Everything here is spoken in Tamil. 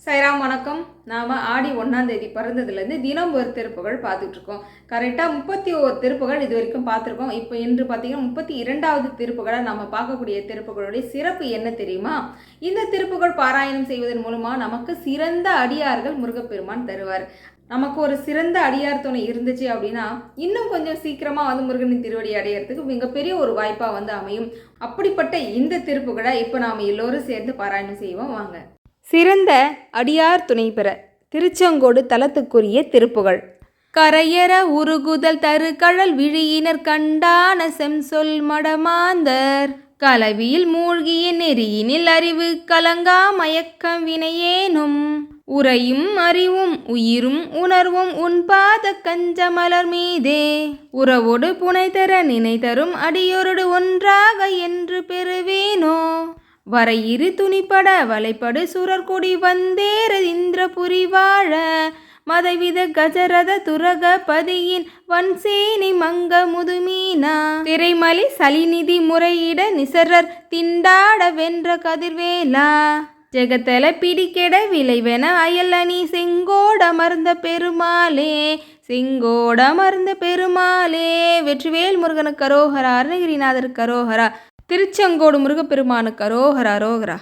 சைராம் வணக்கம். நாம் ஆடி 1ஆம் தேதி பிறந்ததுலேருந்து தினம் ஒரு திருப்புகள் பார்த்துட்ருக்கோம். கரெக்டாக 31 திருப்புகள் இது வரைக்கும் பார்த்துருக்கோம். இப்போ இன்று பார்த்திங்கன்னா 32வது திருப்புகளை நம்ம பார்க்கக்கூடிய திருப்புகளுடைய சிறப்பு என்ன தெரியுமா? இந்த திருப்புகள் பாராயணம் செய்வதன் மூலமாக நமக்கு சிறந்த அடியார்கள் முருகப்பெருமான் தருவார். நமக்கு ஒரு சிறந்த அடியார் துணை இருந்துச்சு அப்படின்னா இன்னும் கொஞ்சம் சீக்கிரமாக முருகனின் திருவடி அடையிறதுக்கு மிகப்பெரிய ஒரு வாய்ப்பாக அமையும். அப்படிப்பட்ட இந்த திருப்புகளை இப்போ நாம் எல்லோரும் சேர்ந்து பாராயணம் செய்வோம். வாங்க. சிறந்த அடியார் துணை பெற திருச்செங்கோடு தலத்துக்குரிய திருப்புகள். கரையற உருகுதல் தரு கழல் விழியினர் கண்டான செம்சொல் மடமாந்தர் கலவியில் மூழ்கிய நெறியினில் அறிவு கலங்கா மயக்கம் வினையேனும் உரையும் அறிவும் உயிரும் உணர்வும் உன்பாத கஞ்சமலர் மீதே உறவோடு புனை தர நினை தரும் அடியோரோடு ஒன்றாக என்று பெறுவேனோ வரையிரு துணிப்பட வலைப்படு சுரர்கொடி வந்தேற இந்திரபுரி வாழ மதவித கஜரத துரக பதியின் வன்சேனி மங்க முதுமீனா திரைமலி சலிநிதி முறையிட நிசரர் திண்டாட வென்ற கதிர்வேலா ஜெகத்தல பிடிக்கெட விளைவென அயலணி செங்கோடமர்ந்த பெருமாளே செங்கோடமர்ந்த பெருமாளே. வெற்றிவேல் முருகனுக்கு அரோகரா, அருணகிரிநாதருக்கு அரோகரா, திருச்செங்கோடு முருகப்பெருமானுக்கு அரோகரா அரோகரா.